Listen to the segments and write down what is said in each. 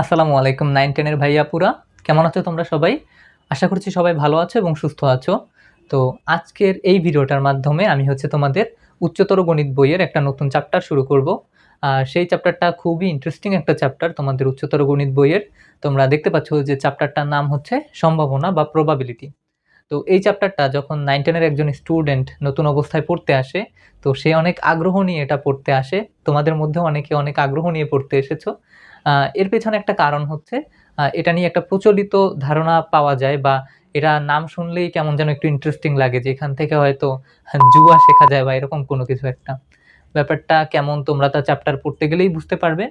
আসসালামু আলাইকুম 9-10 এর ভাইয়াপুরা, কেমন আছো তোমরা সবাই? আশা করছি সবাই ভালো আছো এবং সুস্থ আছো। তো আজকের এই ভিডিওটার মাধ্যমে আমি তোমাদের উচ্চতর গণিত বইয়ের একটা নতুন চ্যাপ্টার শুরু করব। সেই চ্যাপ্টারটা খুবই ইন্টারেস্টিং একটা চ্যাপ্টার তোমাদের উচ্চতর গণিত বইয়ের। তোমরা দেখতে পাচ্ছ যে চ্যাপ্টারটার নাম হচ্ছে সম্ভাবনা বা প্রবাবিলিটি। তো এই চ্যাপ্টারটা যখন 9-10 এর একজন স্টুডেন্ট নতুন অবস্থায় পড়তে আসে, তো সে অনেক আগ্রহ নিয়ে এটা পড়তে আসে। তোমাদের মধ্যেও অনেকে অনেক আগ্রহ নিয়ে পড়তে এসেছো। এর পেছনে একটা কারণ হচ্ছে এটা নিয়ে একটা প্রচলিত ধারণা পাওয়া যায়, বা এটা নাম শুনলেই কেমন যেন একটু ইন্টারেস্টিং লাগে যে এখান থেকে হয়তো জুয়া শেখা যায় বা এরকম কোনো কিছু একটা। ব্যাপারটা কেমন তোমরা তা চ্যাপ্টার পড়তে গেলেই বুঝতে পারবে।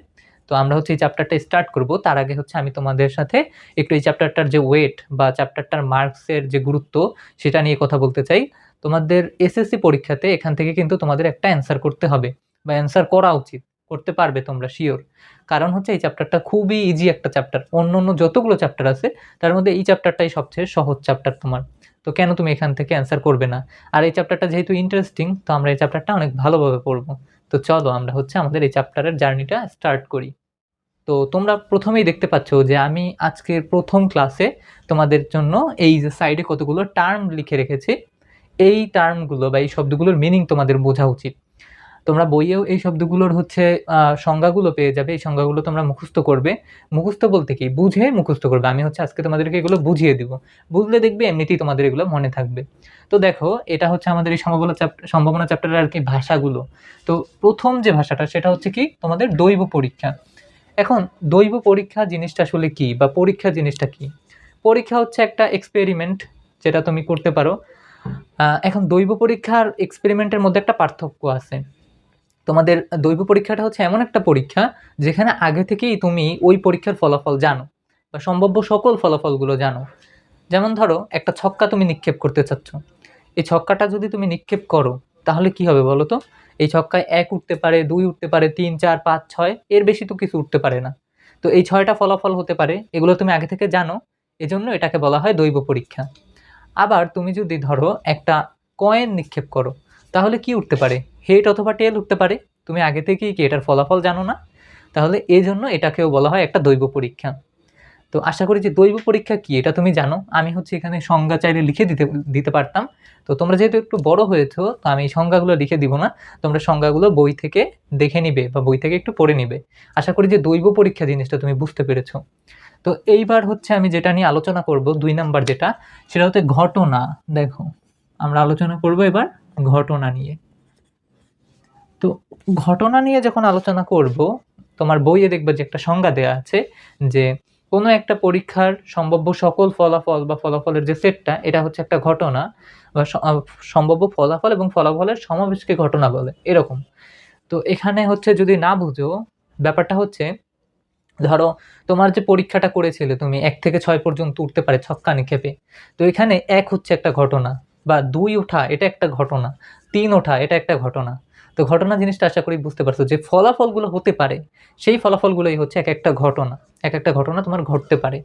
তো আমরা এই চ্যাপ্টারটা স্টার্ট করব। তার আগে আমি তোমাদের সাথে একটু এই চ্যাপ্টারটার যে ওয়েট বা চ্যাপ্টারটার মার্কসের যে গুরুত্ব সেটা নিয়ে কথা বলতে চাই। তোমাদের এসএসসি পরীক্ষাতে এখান থেকে কিন্তু তোমাদের একটা অ্যান্সার করতে হবে, বা অ্যান্সার করা উচিত। করতে পারবে তোমরা শিওর। কারণ এই চ্যাপ্টারটা খুবই ইজি একটা চ্যাপ্টার। অন্য যতগুলো চ্যাপ্টার আছে তার মধ্যে এই চ্যাপ্টারটাই সবচেয়ে সহজ চ্যাপ্টার তোমার। তো কেন তুমি এখান থেকে অ্যান্সার করবে না? আর এই চ্যাপ্টারটা যেহেতু ইন্টারেস্টিং, তো আমরা এই চ্যাপ্টারটা অনেক ভালোভাবে পড়বো। তো চলো আমরা আমাদের এই চ্যাপ্টারের জার্নিটা স্টার্ট করি। তো তোমরা প্রথমেই দেখতে পাচ্ছ যে আমি আজকের প্রথম ক্লাসে তোমাদের জন্য এই যে সাইডে কতগুলো টার্ম লিখে রেখেছি। এই টার্মগুলো বা এই শব্দগুলোর মিনিং তোমাদের বোঝা উচিত। তোমরা বইয়েও এই শব্দগুলোর সংজ্ঞাগুলো পেয়ে যাবে। এই সংজ্ঞাগুলো তোমরা মুখস্থ করবে। মুখস্থ বলতে কি, বুঝে মুখস্থ করবে। আমি আজকে তোমাদেরকে এগুলো বুঝিয়ে দিব। বুঝলে দেখবে এমনিতেই তোমাদের এগুলো মনে থাকবে। তো দেখো, এটা আমাদের এই সম্ভাবনা চ্যাপ্টারের আর কি ভাষাগুলো। তো প্রথম যে ভাষাটা সেটা কি, তোমাদের দৈব পরীক্ষা। এখন দৈব পরীক্ষা জিনিসটা আসলে কি, বা পরীক্ষা জিনিসটা কি? পরীক্ষা একটা এক্সপেরিমেন্ট যেটা তুমি করতে পারো। এখন দৈব পরীক্ষার এক্সপেরিমেন্টের মধ্যে একটা পার্থক্য আছে। তোমাদের দৈব পরীক্ষাটা এমন একটা পরীক্ষা যেখানে আগে থেকেই তুমি ওই পরীক্ষার ফলাফল জানো, বা সম্ভাব্য সকল ফলাফলগুলো জানো। যেমন ধরো, একটা ছক্কা তুমি নিক্ষেপ করতে চাচ্ছ। এই ছক্কাটা যদি তুমি নিক্ষেপ করো, তাহলে কি হবে বলো তো? এই ছক্কায় 1 উঠতে পারে, 2 উঠতে পারে, 3, 4, 5, 6, এর বেশি তো কিছু উঠতে পারে না। তো এই 6টা ফলাফল হতে পারে, এগুলো তুমি আগে থেকে জানো। এজন্য এটাকে বলা হয় দৈব পরীক্ষা। আবার তুমি যদি ধরো একটা কয়েন নিক্ষেপ করো, তাহলে কি উঠতে পারে? হেড অথবা টেল উঠতে পারে। তুমি আগে থেকেই কি এটার ফলাফল জানো না? তাহলে এই জন্য এটাকেও বলা হয় একটা দৈব পরীক্ষা। তো আশা করি যে দৈব পরীক্ষা কি এটা তুমি জানো। আমি এখানে সংজ্ঞা চাইলে লিখে দিতে পারতাম। তো তোমরা যেহেতু একটু বড় হয়েছো, তো আমি সংজ্ঞাগুলো লিখে দিব না। তোমরা সংজ্ঞাগুলো বই থেকে দেখে নিবে বা বই থেকে একটু পড়ে নিবে। আশা করি যে দৈব পরীক্ষা জিনিসটা তুমি বুঝতে পেরেছো। তো এইবার আমি যেটা নিয়ে আলোচনা করব, 2 নাম্বার যেটা, সেটা ঘটনা। দেখো, আমরা আলোচনা করব এবার ঘটনা নিয়ে। তো ঘটনা নিয়ে যখন আলোচনা করব, তোমার বইয়ে দেখবে যে একটা সংজ্ঞা দেয়া আছে যে কোনো একটা পরীক্ষার সম্ভাব্য সকল ফলাফল বা ফলাফলের যে সেটটা, এটা একটা ঘটনা, বা সম্ভাব্য ফলাফল এবং ফলাফলের সমাবেশকে ঘটনা বলে, এরকম। তো এখানে যদি না বুঝো, ব্যাপারটা ধরো তোমার যে পরীক্ষাটা করেছিলে, তুমি 1 থেকে 6 পর্যন্ত উঠতে পারে ছক্কা নিক্ষেপে। তো এখানে 1 একটা ঘটনা, বা 2 ওঠা এটা একটা ঘটনা, 3 ওঠা এটা একটা ঘটনা। তো ঘটনা জিনিসটা আশা করি বুঝতে পারছো, যে ফলাফলগুলো হতে পারে সেই ফলাফলগুলোই এক একটা ঘটনা। এক একটা ঘটনা তোমার ঘটতে পারে।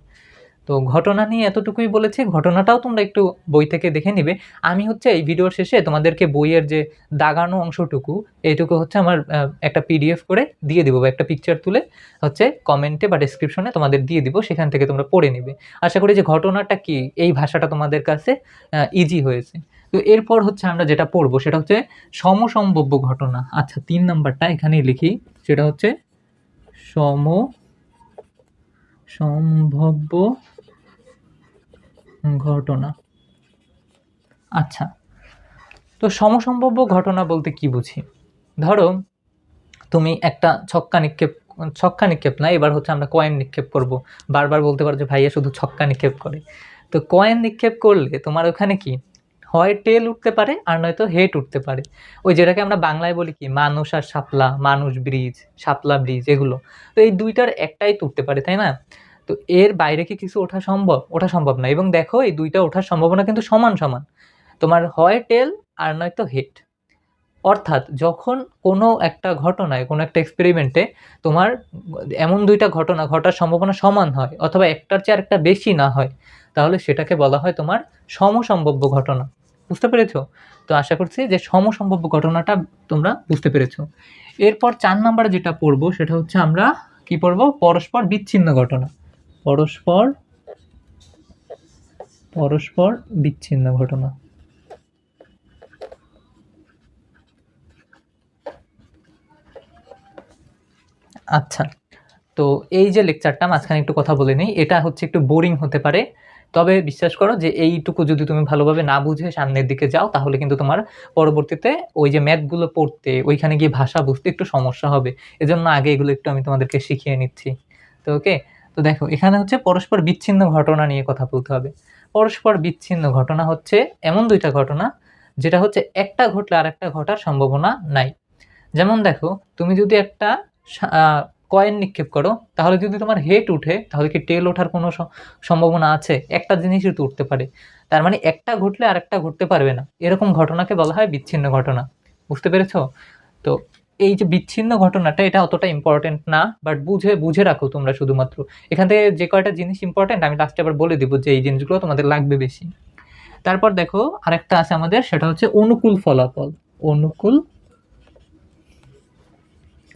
তো ঘটনা নিয়ে এতটুকুই বলেছি। ঘটনাটাও তোমরা একটু বই থেকে দেখে নিবে। আমি এই ভিডিওর শেষে তোমাদেরকে বইয়ের যে দাগানো অংশটুকু, এইটুকু আমার একটা পিডিএফ করে দিয়ে দিব, বা একটা পিকচার তুলে কমেন্টে বা ডেসক্রিপশনে তোমাদের দিয়ে দিব, সেখান থেকে তোমরা পড়ে নিবে। আশা করি যে ঘটনাটা কি এই ভাষাটা তোমাদের কাছে ইজি হয়েছে। তো এরপর আমরা যেটা পড়বো সেটা সমসম্ভাব্য ঘটনা। আচ্ছা, 3 নাম্বারটা এখানেই লিখি, সেটা সমসম্ভাব্য ঘটনা। আচ্ছা, তো সমসম্ভাব্য ঘটনা বলতে কি বুঝি? ধরো তুমি একটা ছক্কা নিক্ষেপ না, এবার আমরা কয়েন নিক্ষেপ করব। বারবার বলতে পারো যে ভাইয়া শুধু ছক্কা নিক্ষেপ করে। তো কয়েন নিক্ষেপ করলে তোমার ওখানে কি হয়, টেল উঠতে পারে, আর নয়তো হেড উঠতে পারে। ওই যেটাকে আমরা বাংলায় বলি কি, মানুষ আর শাপলা, মানুষ ব্রিজ, শাপলা ব্রিজ, এগুলো। তো এই দুইটার একটাই তো উঠতে পারে, তাই না? তো এর বাইরে কি কিছু ওঠা সম্ভব? ওঠা সম্ভব না। এবং দেখো, এই দুইটা ওঠার সম্ভাবনা কিন্তু সমান সমান। তোমার হয় টেল আর নয়তো হেড। অর্থাৎ যখন কোনো একটা ঘটনায়, কোনো একটা এক্সপেরিমেন্টে তোমার এমন 2টা ঘটনা ঘটার সম্ভাবনা সমান হয়, অথবা একটার চেয়ে আরেকটা বেশি না হয়, তাহলে সেটাকে বলা হয় তোমার সমসম্ভাব্য ঘটনা। বুঝতে পেরেছো? তো আশা করছি যে সমসম্ভাব্য ঘটনাটা তোমরা বুঝতে পেরেছো। এরপর 4 নাম্বারে যেটা পড়বো সেটা আমরা কি পড়বো? পরস্পর বিচ্ছিন্ন ঘটনা। পরস্পর পরস্পর বিচ্ছিন্ন ঘটনা। আচ্ছা, তো এই যে লেকচারটা মাঝখানে একটু কথা বলে নিই, এটা হচ্ছে একটু বোরিং হতে পারে, তবে বিশ্বাস করো যে এইটুকু যদি তুমি ভালোভাবে না বুঝে সামনের দিকে যাও তাহলে কিন্তু তোমার পরবর্তীতে ওই যে ম্যাথগুলো পড়তে, ওইখানে গিয়ে ভাষা বুঝতে একটু সমস্যা হবে। এজন্য আগে এগুলো একটু আমি তোমাদেরকে শিখিয়ে নিচ্ছি। তো ওকে, তো দেখো এখানে হচ্ছে পরস্পর বিচ্ছিন্ন ঘটনা নিয়ে কথা বলতে হবে। পরস্পর বিচ্ছিন্ন ঘটনা হচ্ছে এমন দুইটা ঘটনা যেটা হচ্ছে একটা ঘটলে আর একটা ঘটার সম্ভাবনা নাই। যেমন দেখো, তুমি যদি একটা কয়েন নিক্ষেপ করো, তাহলে যদি তোমার হেড উঠে তাহলে কি টেল ওঠার কোনো সম্ভাবনা আছে? একটা জিনিসই তো উঠতে পারে। তার মানে একটা ঘটলে আরেকটা ঘটতে পারবে না, এরকম ঘটনাকে বলা হয় বিচ্ছিন্ন ঘটনা। বুঝতে পেরেছো? তো এই যে বিচ্ছিন্ন ঘটনাটা, এটা অতটা ইম্পর্টেন্ট না, বাট বুঝে বুঝে রাখো তোমরা শুধুমাত্র। এখান থেকে যে কয়টা জিনিস ইম্পর্টেন্ট আমি লাস্টে আবার বলে দিব যে এই জিনিসগুলো তোমাদের লাগবে বেশি। তারপর দেখো আরেকটা আছে আমাদের, সেটা হচ্ছে অনুকূল ফলাফল। অনুকূল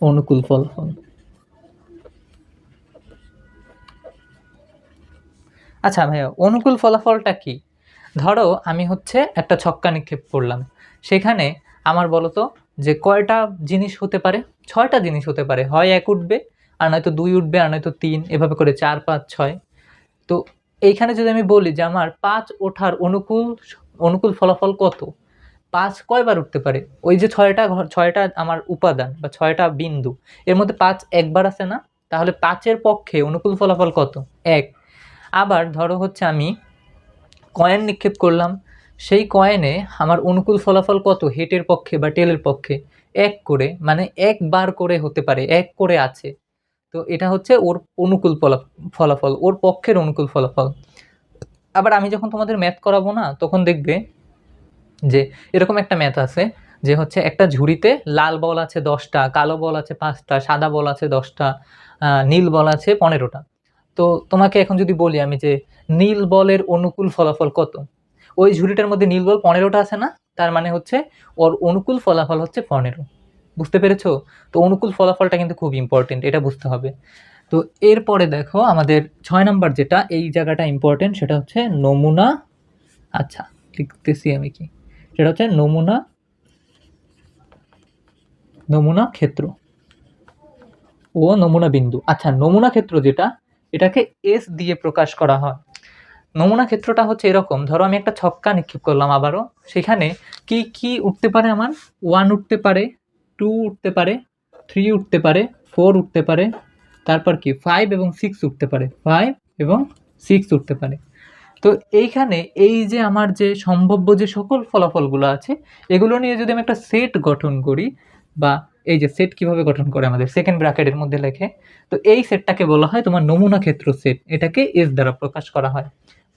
অনুকূল ফলাফল। আচ্ছা ভাইয়া, অনুকূল ফলাফলটা কি? ধরো আমি হচ্ছে একটা ছক্কা নিক্ষেপ করলাম, সেখানে আমার বলো তো যে কয়টা জিনিস হতে পারে? 6টা জিনিস হতে পারে। হয় 1 উঠবে, আর নয়তো 2 উঠবে, আর নয়তো 3, এভাবে করে 4, 5, 6। তো এইখানে যদি আমি বলি যে আমার 5 ওঠার অনুকূল অনুকূল ফলাফল কত, 5 কয়বার উঠতে পারে? ওই যে 6টা আমার উপাদান বা 6টা বিন্দু, এর মধ্যে 5 একবার আছে না? তাহলে 5-এর পক্ষে অনুকূল ফলাফল কত? 1। আবার ধরো হচ্ছে আমি কয়েন নিক্ষেপ করলাম, সেই কয়েনে আমার অনুকূল ফলাফল কত হেডের পক্ষে বা টেলের পক্ষে? 1 করে, মানে 1 বার করে হতে পারে, 1 করে আছে। তো এটা হচ্ছে ওর অনুকূল ফলাফল, ওর পক্ষের অনুকূল ফলাফল। আবার আমি যখন তোমাদের ম্যাথ করাবো না, তখন দেখবে যে এরকম একটা ম্যাথ আছে যে হচ্ছে একটা ঝুড়িতে লাল বল আছে 10টা, কালো বল আছে 5টা, সাদা বল আছে 10টা, নীল বল আছে 15টা। তো তোমাকে এখন যদি বলি আমি যে নীল বলের অনুকূল ফলাফল কত, ওই ঝুড়িটার মধ্যে নীল বল 15টা আছে না? তার মানে হচ্ছে ওর অনুকূল ফলাফল হচ্ছে 15। বুঝতে পেরেছো? তো অনুকূল ফলাফলটা কিন্তু খুব ইম্পর্টেন্ট, এটা বুঝতে হবে। তো এরপরে দেখো আমাদের 6 নম্বর যেটা, এই জায়গাটা ইম্পর্টেন্ট, সেটা হচ্ছে নমুনা। আচ্ছা, লিখতেছি আমি কি, সেটা হচ্ছে নমুনা নমুনা ক্ষেত্র ও নমুনা বিন্দু। আচ্ছা, নমুনা ক্ষেত্র যেটা, এটাকে এস দিয়ে প্রকাশ করা হয়। নমুনা ক্ষেত্রটা হচ্ছে এরকম, ধরো আমি একটা ছক্কা নিক্ষেপ করলাম আবারও, সেখানে কি কি উঠতে পারে আমার? 1 উঠতে পারে, 2 উঠতে পারে, 3 উঠতে পারে, 4 উঠতে পারে, তারপর কি 5 এবং 6 উঠতে পারে, 5 এবং 6 উঠতে পারে। তো এইখানে এই যে আমার যে সম্ভাব্য যে সকল ফলাফলগুলো আছে, এগুলো নিয়ে যদি আমি একটা সেট গঠন করি, বা এই যে সেট কিভাবে গঠন করে আমাদের সেকেন্ড ব্র্যাকেটের মধ্যে লেখে, তো এই সেটটাকে বলা হয় তোমার নমুনা ক্ষেত্র সেট। এটাকে এস দ্বারা প্রকাশ করা হয়।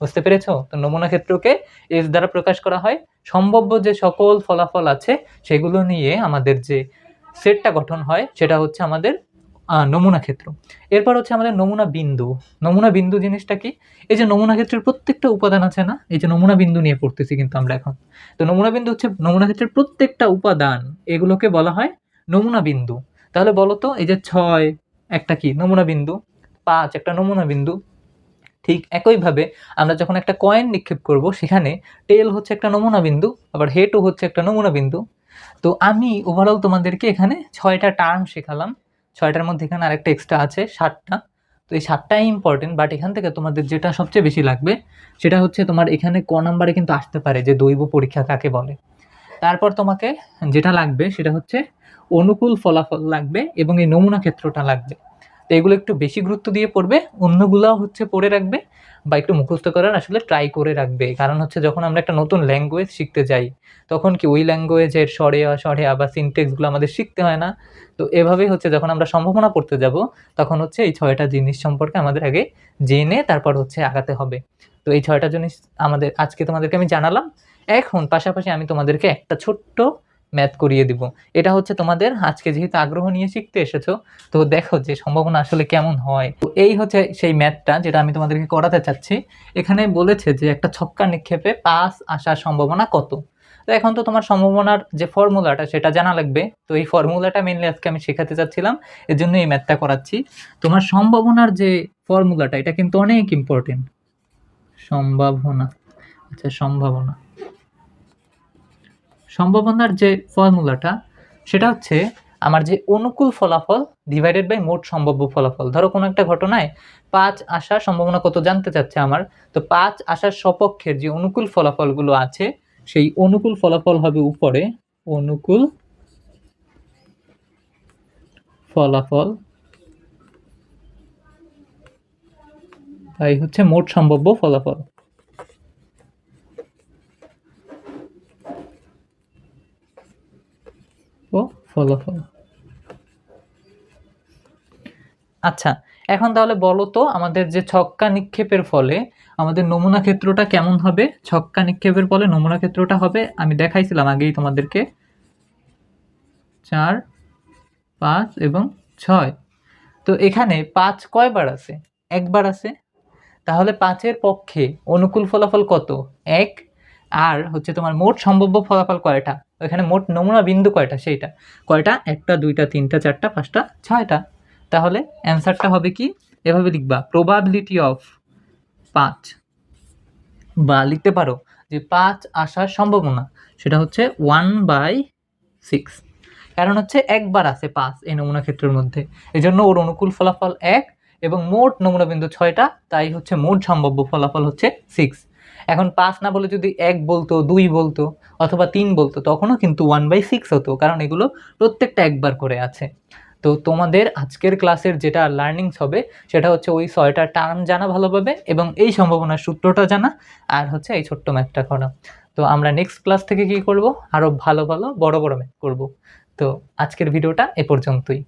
বুঝতে পেরেছো? তো নমুনা ক্ষেত্রকে এস দ্বারা প্রকাশ করা হয়। সম্ভাব্য যে সকল ফলাফল আছে সেগুলো নিয়ে আমাদের যে সেটটা গঠন হয় সেটা হচ্ছে আমাদের নমুনা ক্ষেত্র। এরপর হচ্ছে আমাদের নমুনা বিন্দু। নমুনা বিন্দু জিনিসটা কি? এই যে নমুনা ক্ষেত্রের প্রত্যেকটা উপাদান আছে না, এই যে নমুনা বিন্দু নিয়ে পড়তেছি কিন্তু আমরা এখন। তো নমুনা বিন্দু হচ্ছে নমুনা ক্ষেত্রের প্রত্যেকটা উপাদান, এগুলোকে বলা হয় নমুনা বিন্দু। তাহলে বলো তো, এই যে 6 একটা কি নমুনা বিন্দু, 5 একটা নমুনা বিন্দু। ঠিক একইভাবে আমরা যখন একটা কয়েন নিক্ষেপ করব, সেখানে টেল হচ্ছে একটা নমুনা বিন্দু, আবার হেডও হচ্ছে একটা নমুনা বিন্দু। তো আমি ওভারঅল তোমাদেরকে এখানে 6টা টার্ম শেখালাম। 6টার মধ্যে এখানে আরেকটা এক্সট্রা আছে 7টা। তো এই 7টাই ইম্পর্টেন্ট, বাট এখান থেকে তোমাদের যেটা সবচেয়ে বেশি লাগবে সেটা হচ্ছে তোমার এখানে ক নাম্বারে কিন্তু আসতে পারে যে দৈব পরীক্ষা কাকে বলে। তারপর তোমাকে যেটা লাগবে সেটা হচ্ছে অনুকূল ফলাফল লাগবে এবং এই নমুনা ক্ষেত্রটা লাগবে। তো এগুলো একটু বেশি গুরুত্ব দিয়ে পড়বে, অন্যগুলাও হচ্ছে পড়ে রাখবে বা একটু মুখস্থ করার আসলে ট্রাই করে রাখবে। কারণ হচ্ছে যখন আমরা একটা নতুন ল্যাঙ্গুয়েজ শিখতে যাই, তখন কি ওই ল্যাঙ্গুয়েজের স্বরে বা সিনটেক্সগুলো আমাদের শিখতে হয় না? তো এভাবেই হচ্ছে যখন আমরা সম্ভাবনা পড়তে যাব, তখন হচ্ছে এই 6টা জিনিস সম্পর্কে আমাদের আগে জেনে তারপর হচ্ছে আগাতে হবে। তো এই 6টা জিনিস আমাদের আজকে তোমাদেরকে আমি জানালাম। এখন পাশাপাশি আমি তোমাদেরকে একটা ছোট্ট ম্যাথ করিয়ে দিব। এটা হচ্ছে তোমাদের আজকে যেহেতু আগ্রহ নিয়ে শিখতে এসেছো, তো দেখো যে সম্ভাবনা আসলে কেমন হয়। তো এই হচ্ছে সেই ম্যাথটা যেটা আমি তোমাদেরকে করাতে চাচ্ছি। এখানে বলেছে যে একটা ছক্কা নিক্ষেপে পাস আসার সম্ভাবনা কত। তো এখন তো তোমার সম্ভাবনার যে ফর্মুলাটা সেটা জানা লাগবে। তো এই ফর্মুলাটা মেনলি আজকে আমি শেখাতে চাচ্ছিলাম, এর জন্য এই ম্যাথটা করাচ্ছি। তোমার সম্ভাবনার যে ফর্মুলাটা এটা কিন্তু অনেক ইম্পর্টেন্ট। সম্ভাবনা, আচ্ছা সম্ভাবনার যে ফর্মুলাটা সেটা হচ্ছে আমার যে অনুকূল ফলাফল ডিভাইডেড বাই মোট সম্ভাব্য ফলাফল। ধরো কোনো একটা ঘটনায় 5 আসার সম্ভাবনা কত জানতে চাচ্ছে আমার, তো 5 আসার সপক্ষের যে অনুকূল ফলাফলগুলো আছে সেই অনুকূল ফলাফল হবে উপরে অনুকূল ফলাফল তাই হচ্ছে মোট সম্ভাব্য ফলাফল। ও ফলাফল। আচ্ছা, এখন তাহলে বলো তো আমাদের যে ছক্কা নিক্ষেপের ফলে আমাদের নমুনা ক্ষেত্রটা কেমন হবে? ছক্কা নিক্ষেপের ফলে নমুনা ক্ষেত্রটা হবে, আমি দেখাইছিলাম আগেই তোমাদেরকে, 4, 5 এবং 6। তো এখানে 5 কয়বার আছে? একবার আছে। তাহলে 5 এর পক্ষে অনুকূল ফলাফল কত? 1। আর হচ্ছে তোমার মোট সম্ভাব্য ফলাফল কয়টা? এখানে মোট নমুনা বিন্দু কয়টা সেইটা। কয়টা? 1টা 2টা 3টা 4টা 5টা 6টা। তাহলে অ্যান্সারটা হবে কি? এভাবে লিখবা, প্রবাবিলিটি অফ 5, বা লিখতে পারো যে 5 আসার সম্ভাবনা সেটা হচ্ছে 1/6। কারণ হচ্ছে একবার আছে 5 এই নমুনা ক্ষেত্রের মধ্যে, এই জন্য ওর অনুকূল ফলাফল 1 এবং মোট নমুনা বিন্দু 6টা, তাই হচ্ছে মোট সম্ভাব্য ফলাফল হচ্ছে 6। এখন 5 না বলে যদি 1 বলতো, 2 বলতো অথবা 3 বলতো তখনও কিন্তু 1/6 হতো, কারণ এগুলো প্রত্যেকটা একবার করে আছে। তো তোমাদের আজকের ক্লাসের যেটা লার্নিংস হবে সেটা হচ্ছে ওই 6টা টার্ম জানা ভালোভাবে এবং এই সম্ভাবনার সূত্রটা জানা, আর হচ্ছে এই ছোট্ট ম্যাথটা করা। তো আমরা নেক্সট ক্লাস থেকে কি করব, আরও ভালো ভালো বড় বড় ম্যাথ করব। তো আজকের ভিডিওটা এ পর্যন্তই।